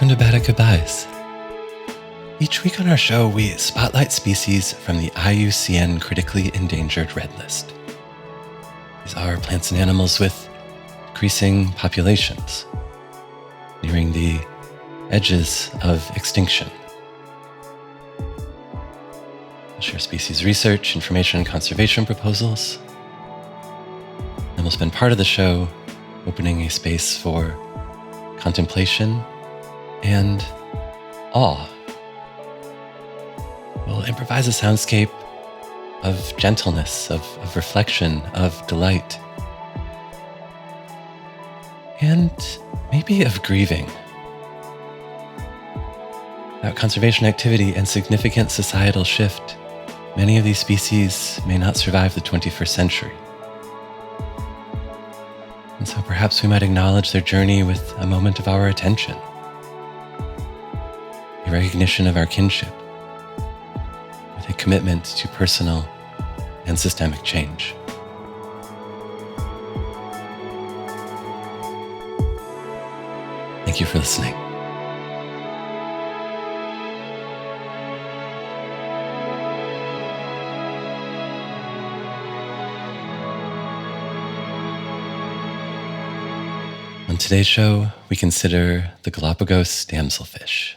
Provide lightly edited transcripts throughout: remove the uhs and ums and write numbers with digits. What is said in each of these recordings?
Welcome to Bada Goodbyes. Each week on our show, we spotlight species from the IUCN Critically Endangered Red List. These are plants and animals with decreasing populations, nearing the edges of extinction. We'll share species research, information, and conservation proposals. And we'll spend part of the show opening a space for contemplation and awe. We'll improvise a soundscape of gentleness, of reflection, of delight, and maybe of grieving. Without conservation activity and significant societal shift, many of these species may not survive the 21st century. And so perhaps we might acknowledge their journey with a moment of our attention, a recognition of our kinship, with a commitment to personal and systemic change. Thank you for listening. On today's show, we consider the Galápagos Damselfish.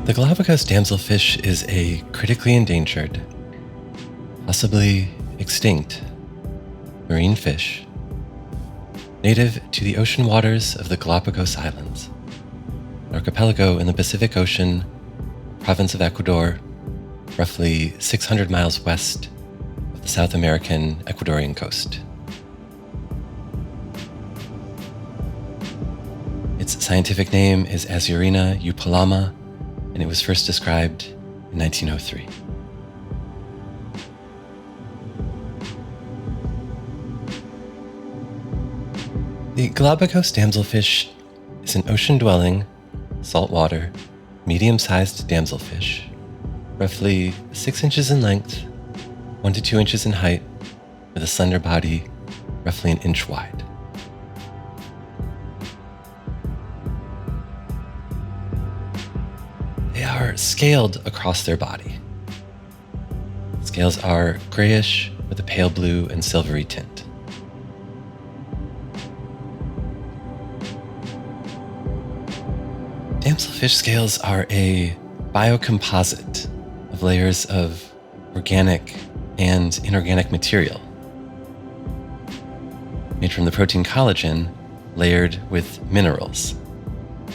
The Galápagos damselfish is a critically endangered, possibly extinct, marine fish, native to the ocean waters of the Galápagos Islands, an archipelago in the Pacific Ocean, province of Ecuador, roughly 600 miles west of the South American Ecuadorian coast. Its scientific name is Azurina eupalama, and it was first described in 1903. The Galápagos damselfish is an ocean-dwelling, saltwater, medium-sized damselfish, roughly 6 inches in length, 1 to 2 inches in height, with a slender body roughly 1 inch wide. They are scaled across their body. Scales are grayish with a pale blue and silvery tint. Damselfish scales are a biocomposite of layers of organic and inorganic material, made from the protein collagen layered with minerals,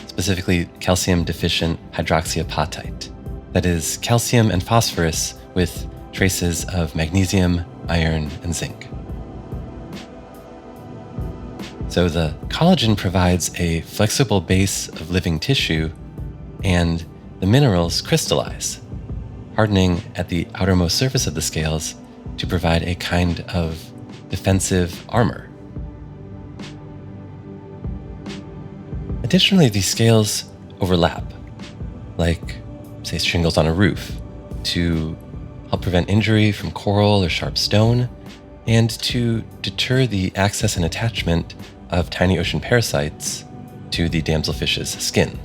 specifically calcium-deficient hydroxyapatite, that is, calcium and phosphorus with traces of magnesium, iron, and zinc. So the collagen provides a flexible base of living tissue, and the minerals crystallize, hardening at the outermost surface of the scales to provide a kind of defensive armor. Additionally, these scales overlap, like, say, shingles on a roof, to help prevent injury from coral or sharp stone, and to deter the access and attachment of tiny ocean parasites to the damselfish's skin.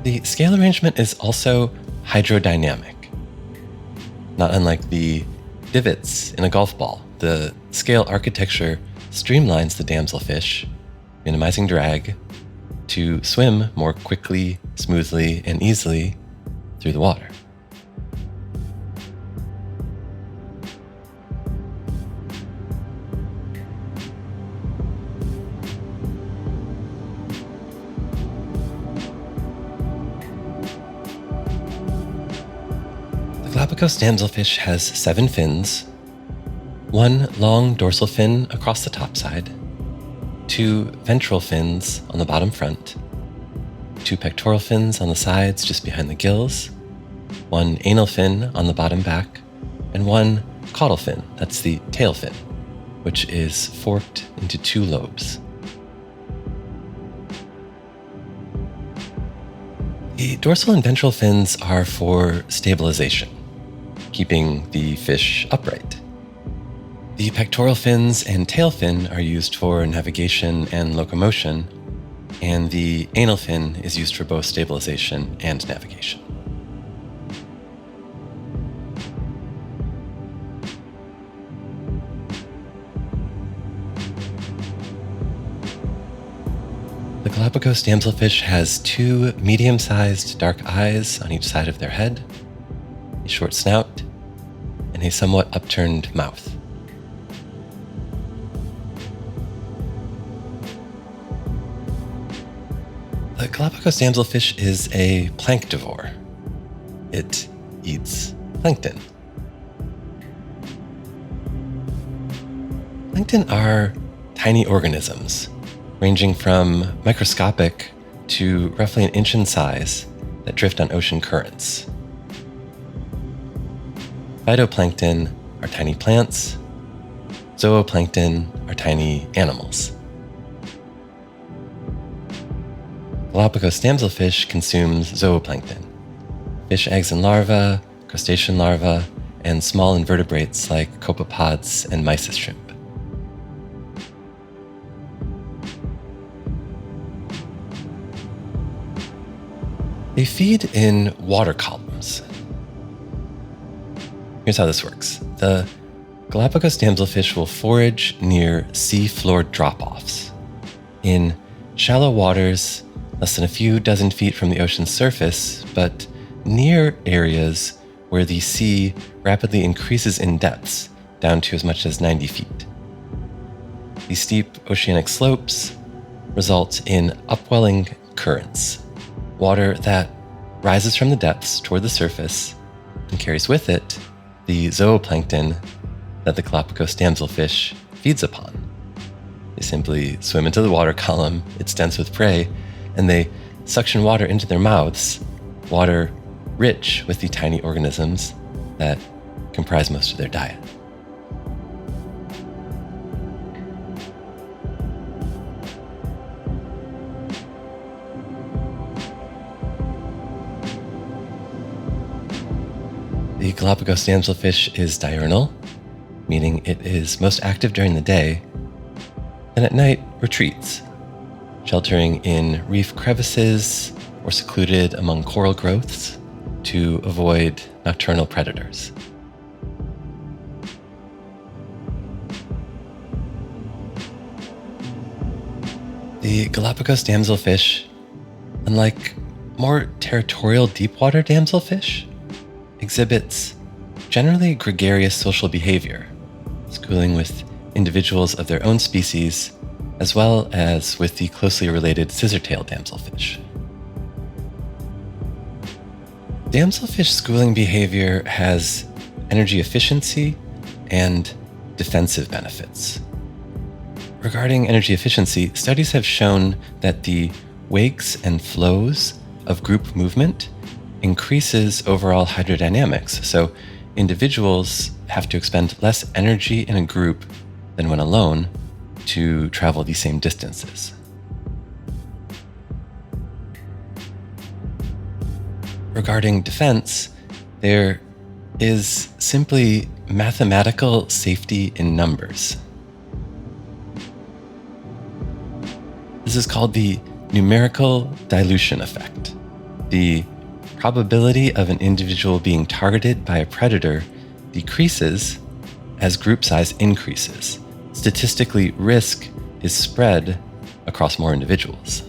The scale arrangement is also hydrodynamic. Not unlike the divots in a golf ball, the scale architecture streamlines the damselfish, minimizing drag, to swim more quickly, smoothly, and easily through the water. Galápagos damselfish has 7 fins, 1 long dorsal fin across the top side, 2 ventral fins on the bottom front, 2 pectoral fins on the sides just behind the gills, 1 anal fin on the bottom back, and 1 caudal fin, that's the tail fin, which is forked into 2 lobes. The dorsal and ventral fins are for stabilization, keeping the fish upright. The pectoral fins and tail fin are used for navigation and locomotion, and the anal fin is used for both stabilization and navigation. The Galápagos damselfish has 2 medium-sized dark eyes on each side of their head, a short snout, and a somewhat upturned mouth. The Galápagos damselfish is a planktivore. It eats plankton. Plankton are tiny organisms, ranging from microscopic to roughly an inch in size, that drift on ocean currents. Phytoplankton are tiny plants. Zooplankton are tiny animals. Galápagos damselfish consumes zooplankton, fish eggs and larvae, crustacean larvae, and small invertebrates like copepods and mysis shrimp. They feed in water columns. Here's how this works. The Galápagos damselfish will forage near sea-floor drop-offs. In shallow waters, less than a few dozen feet from the ocean's surface, but near areas where the sea rapidly increases in depths down to as much as 90 feet. These steep oceanic slopes result in upwelling currents, water that rises from the depths toward the surface and carries with it the zooplankton that the Galápagos damselfish feeds upon. They simply swim into the water column, it's dense with prey, and they suction water into their mouths, water rich with the tiny organisms that comprise most of their diet. The Galápagos damselfish is diurnal, meaning it is most active during the day, and at night retreats, sheltering in reef crevices or secluded among coral growths to avoid nocturnal predators. The Galápagos damselfish, unlike more territorial deepwater damselfish, exhibits generally gregarious social behavior, schooling with individuals of their own species, as well as with the closely related scissor-tailed damselfish. Damselfish schooling behavior has energy efficiency and defensive benefits. Regarding energy efficiency, studies have shown that the wakes and flows of group movement increases overall hydrodynamics, so individuals have to expend less energy in a group than when alone to travel these same distances. Regarding defense, there is simply mathematical safety in numbers. This is called the numerical dilution effect. The probability of an individual being targeted by a predator decreases as group size increases. Statistically, risk is spread across more individuals.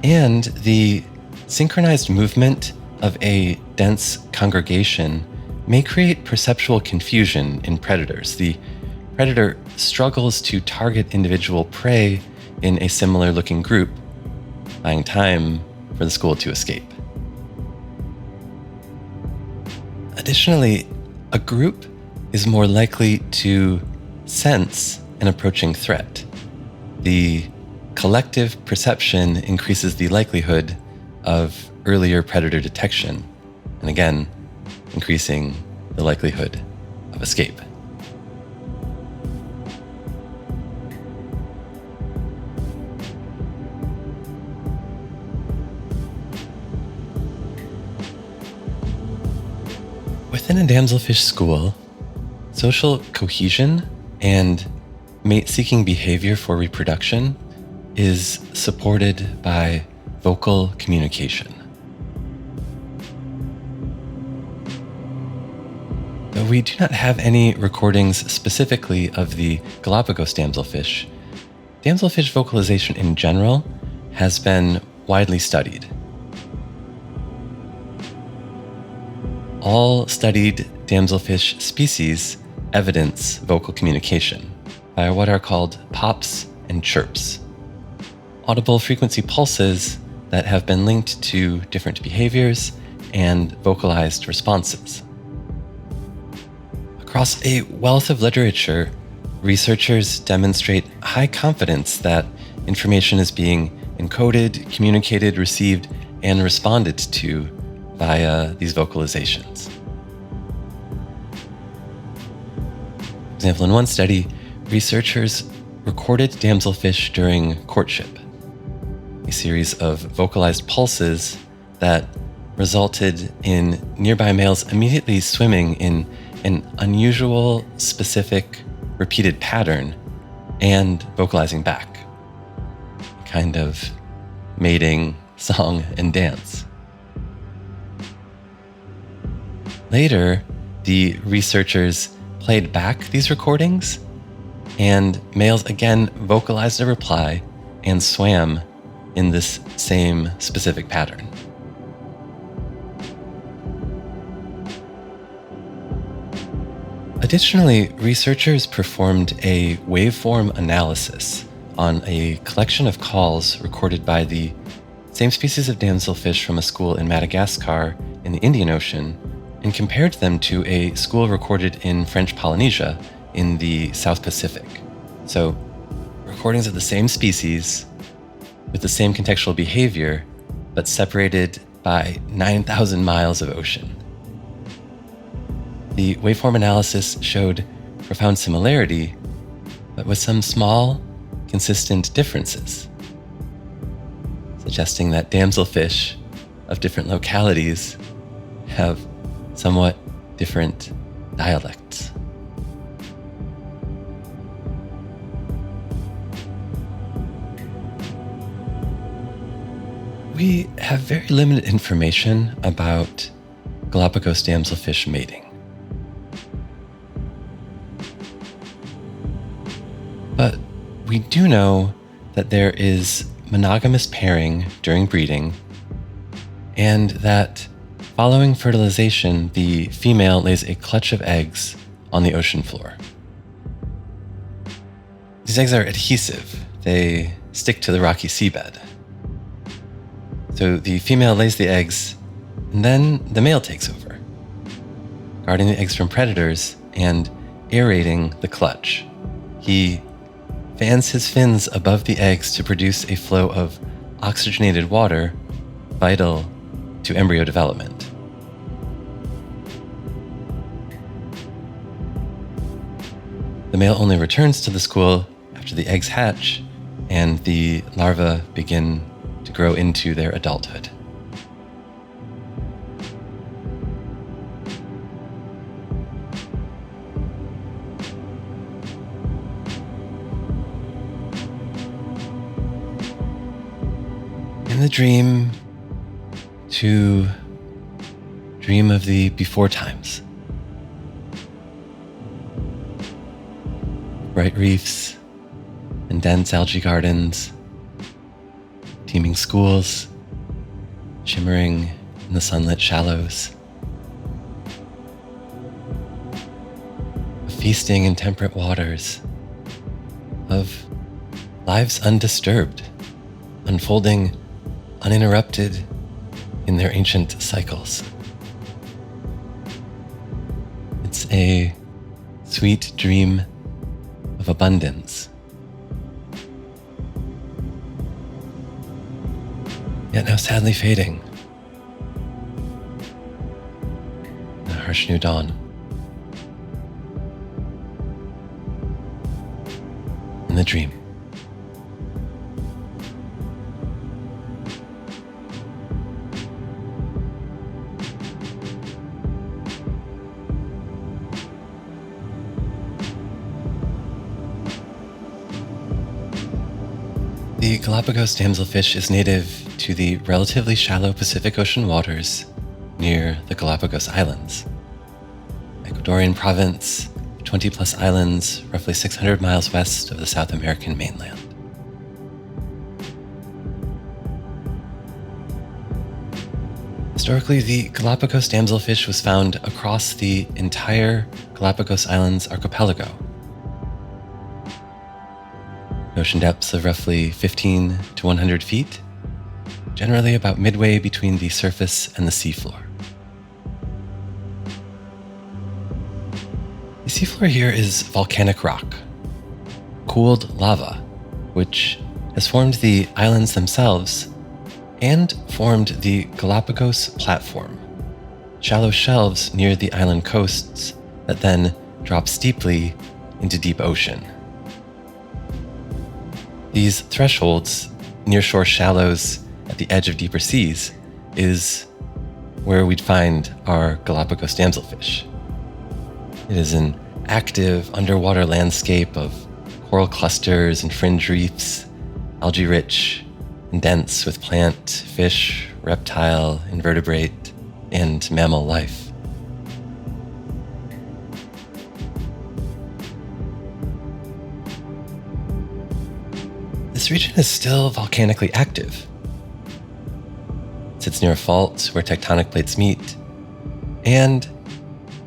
And the synchronized movement of a dense congregation may create perceptual confusion in predators. The predator struggles to target individual prey in a similar looking group, buying time for the school to escape. Additionally, a group is more likely to sense an approaching threat. The collective perception increases the likelihood of earlier predator detection, and again, increasing the likelihood of escape. Within a damselfish school, social cohesion and mate-seeking behavior for reproduction is supported by vocal communication. Though we do not have any recordings specifically of the Galápagos damselfish, damselfish vocalization in general has been widely studied. All studied damselfish species evidence vocal communication by what are called pops and chirps, audible frequency pulses that have been linked to different behaviors and vocalized responses. Across a wealth of literature, researchers demonstrate high confidence that information is being encoded, communicated, received, and responded to via these vocalizations. For example, in one study, researchers recorded damselfish during courtship, a series of vocalized pulses that resulted in nearby males immediately swimming in an unusual, specific, repeated pattern and vocalizing back. A kind of mating song and dance. Later, the researchers played back these recordings, and males again vocalized a reply and swam in this same specific pattern. Additionally, researchers performed a waveform analysis on a collection of calls recorded by the same species of damselfish from a school in Madagascar in the Indian Ocean, and compared them to a school recorded in French Polynesia in the South Pacific. So, recordings of the same species with the same contextual behavior, but separated by 9,000 miles of ocean. The waveform analysis showed profound similarity, but with some small, consistent differences, suggesting that damselfish of different localities have somewhat different dialects. We have very limited information about Galápagos damselfish mating. But we do know that there is monogamous pairing during breeding, and that following fertilization, the female lays a clutch of eggs on the ocean floor. These eggs are adhesive. They stick to the rocky seabed. So the female lays the eggs, and then the male takes over, guarding the eggs from predators and aerating the clutch. He fans his fins above the eggs to produce a flow of oxygenated water vital to embryo development. The male only returns to the school after the eggs hatch and the larvae begin to grow into their adulthood. In the dream, to dream of the before times. Bright reefs and dense algae gardens, teeming schools, shimmering in the sunlit shallows. Of feasting in temperate waters, of lives undisturbed, unfolding uninterrupted in their ancient cycles. It's a sweet dream of abundance. Yet now sadly fading. In a harsh new dawn. In the dream. The Galápagos damselfish is native to the relatively shallow Pacific Ocean waters near the Galápagos Islands, Ecuadorian province, 20 plus islands, roughly 600 miles west of the South American mainland. Historically, the Galápagos damselfish was found across the entire Galápagos Islands archipelago. Ocean depths of roughly 15 to 100 feet, generally about midway between the surface and the seafloor. The seafloor here is volcanic rock, cooled lava, which has formed the islands themselves and formed the Galápagos platform, shallow shelves near the island coasts that then drop steeply into deep ocean. These thresholds, nearshore shallows at the edge of deeper seas, is where we'd find our Galápagos damselfish. It is an active underwater landscape of coral clusters and fringe reefs, algae-rich and dense with plant, fish, reptile, invertebrate, and mammal life. This region is still volcanically active. It sits near a fault where tectonic plates meet and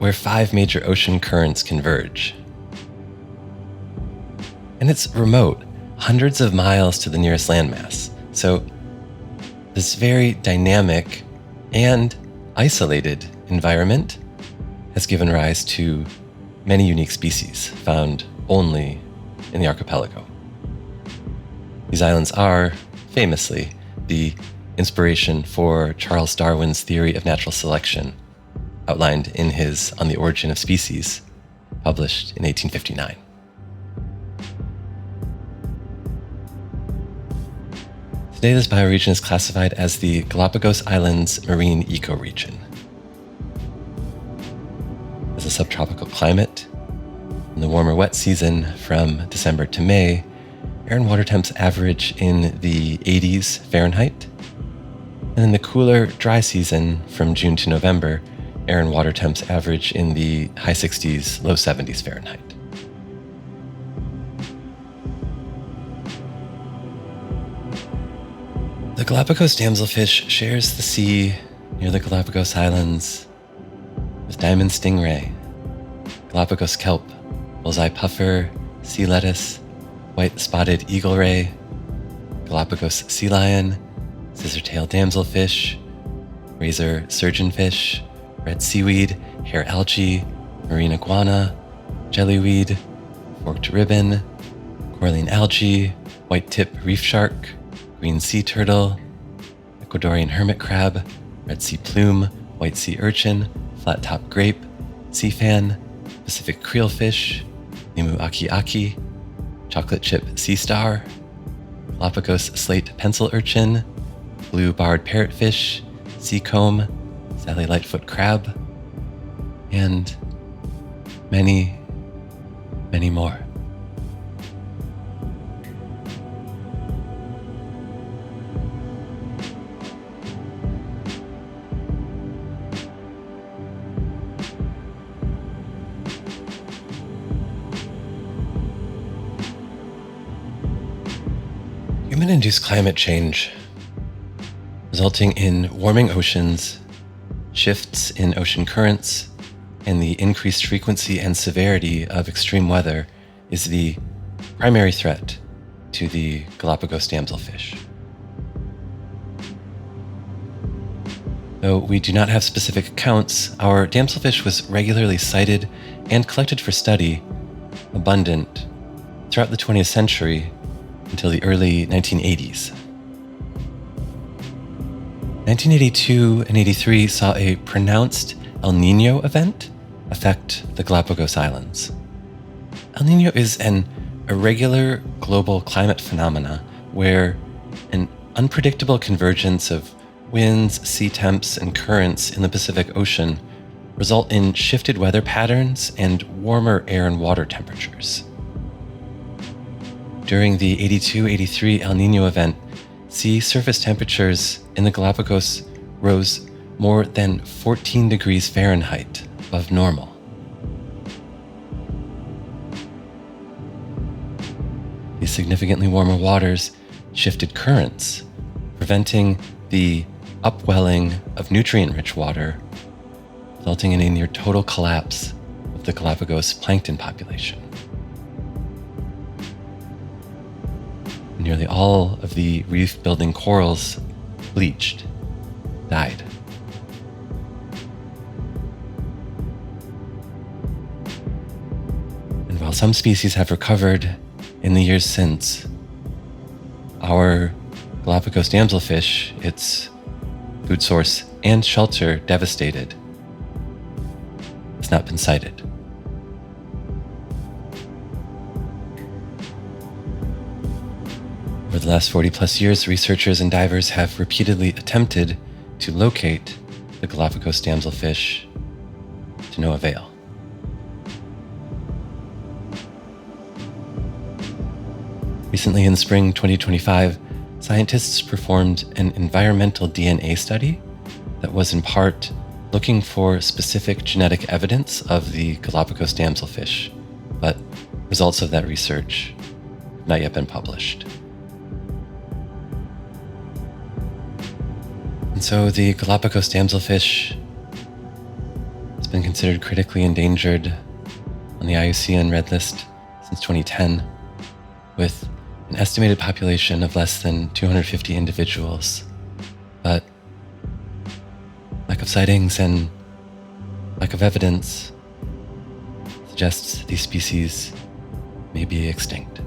where 5 major ocean currents converge. And it's remote, hundreds of miles to the nearest landmass. So this very dynamic and isolated environment has given rise to many unique species found only in the archipelago. These islands are, famously, the inspiration for Charles Darwin's theory of natural selection, outlined in his On the Origin of Species, published in 1859. Today, this bioregion is classified as the Galápagos Islands Marine Ecoregion. It has a subtropical climate. In the warmer wet season from December to May, air and water temps average in the 80s Fahrenheit. And in the cooler, dry season from June to November, air and water temps average in the high 60s, low 70s Fahrenheit. The Galápagos damselfish shares the sea near the Galápagos Islands with diamond stingray, Galápagos kelp, bullseye puffer, sea lettuce, white spotted eagle ray, Galápagos sea lion, scissor-tailed damselfish, razor surgeonfish, red seaweed, hair algae, marine iguana, jellyweed, forked ribbon, coralline algae, white tip reef shark, green sea turtle, Ecuadorian hermit crab, red sea plume, white sea urchin, flat top grape, sea fan, Pacific creelfish, limu aki-aki, chocolate chip sea star, Galápagos slate pencil urchin, blue barred parrotfish, sea comb, Sally Lightfoot crab, and many, many more. Human-induced climate change, resulting in warming oceans, shifts in ocean currents, and the increased frequency and severity of extreme weather, is the primary threat to the Galápagos damselfish. Though we do not have specific accounts, our damselfish was regularly sighted and collected for study, abundant throughout the 20th century until the early 1980s. 1982 and 83 saw a pronounced El Niño event affect the Galápagos Islands. El Niño is an irregular global climate phenomena where an unpredictable convergence of winds, sea temps, and currents in the Pacific Ocean result in shifted weather patterns and warmer air and water temperatures. During the 82-83 El Niño event, sea surface temperatures in the Galápagos rose more than 14 degrees Fahrenheit above normal. These significantly warmer waters shifted currents, preventing the upwelling of nutrient-rich water, resulting in a near total collapse of the Galápagos plankton population. Nearly all of the reef-building corals bleached, died. And while some species have recovered in the years since, our Galápagos damselfish, its food source and shelter devastated, has not been sighted. Over the last 40 plus years, researchers and divers have repeatedly attempted to locate the Galápagos damselfish to no avail. Recently, in spring 2025, scientists performed an environmental DNA study that was in part looking for specific genetic evidence of the Galápagos damselfish, but results of that research have not yet been published. And so the Galápagos damselfish has been considered critically endangered on the IUCN Red List since 2010, with an estimated population of less than 250 individuals. But lack of sightings and lack of evidence suggests these species may be extinct.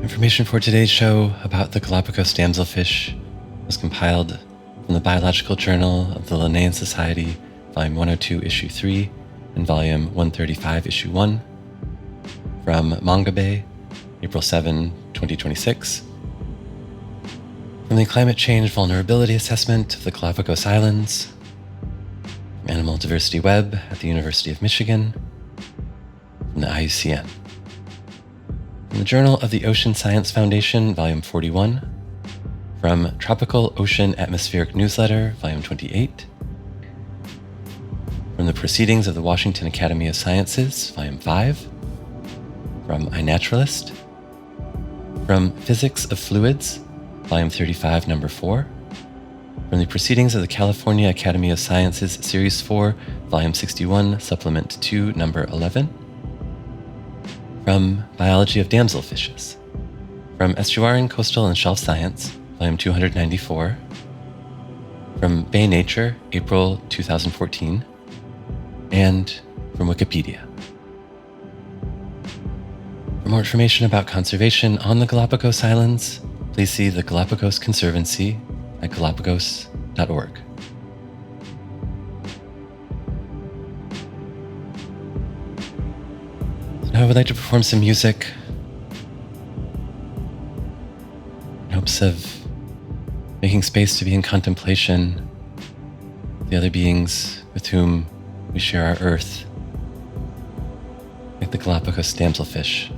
Information for today's show about the Galápagos damselfish was compiled from the Biological Journal of the Linnaean Society, Volume 102, Issue 3, and Volume 135, Issue 1, from Manga Bay, April 7, 2026, from the Climate Change Vulnerability Assessment of the Galápagos Islands, from Animal Diversity Web at the University of Michigan, from the IUCN. From the Journal of the Ocean Science Foundation, Volume 41, from Tropical Ocean Atmospheric Newsletter, Volume 28, from the Proceedings of the Washington Academy of Sciences, Volume 5, from iNaturalist, from Physics of Fluids, Volume 35, Number 4, from the Proceedings of the California Academy of Sciences, Series 4, Volume 61, Supplement 2, Number 11, from Biology of Damselfishes, from Estuarine, Coastal, and Shelf Science, Volume 294, from Bay Nature, April 2014, and from Wikipedia. For more information about conservation on the Galápagos Islands, please see the Galápagos Conservancy at galapagos.org. Now I would like to perform some music in hopes of making space to be in contemplation with the other beings with whom we share our earth, like the Galápagos Damselfish.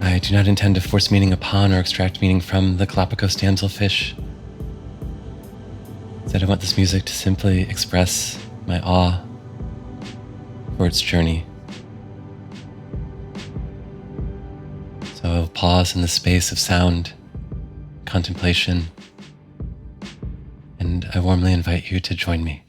I do not intend to force meaning upon or extract meaning from the Galápagos Damselfish. Instead, I want this music to simply express my awe for its journey. So I'll pause in the space of sound, contemplation, and I warmly invite you to join me.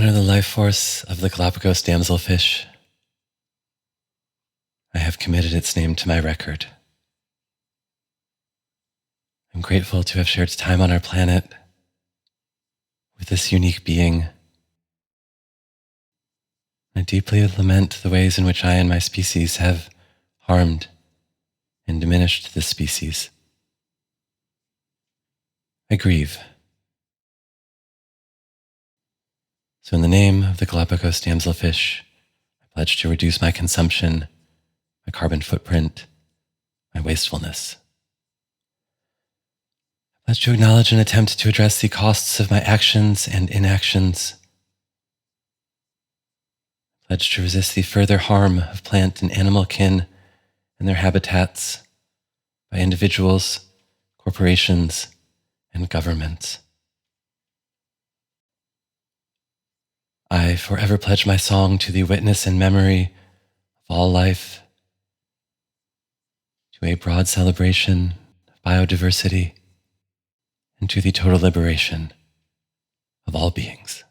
honor the life force of the Galápagos Damselfish, I have committed its name to my record. I'm grateful to have shared time on our planet with this unique being. I deeply lament the ways in which I and my species have harmed and diminished this species. I grieve. So in the name of the Galápagos Damselfish, I pledge to reduce my consumption, my carbon footprint, my wastefulness. I pledge to acknowledge and attempt to address the costs of my actions and inactions. I pledge to resist the further harm of plant and animal kin and their habitats by individuals, corporations, and governments. I forever pledge my song to the witness and memory of all life, to a broad celebration of biodiversity, and to the total liberation of all beings.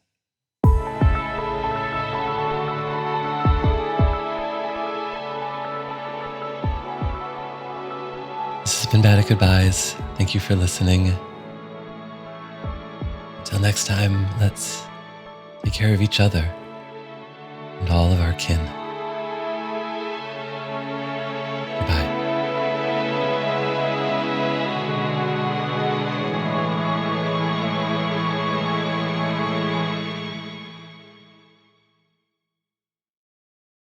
This has been Bad at Goodbyes. Thank you for listening. Until next time, let's take care of each other and all of our kin.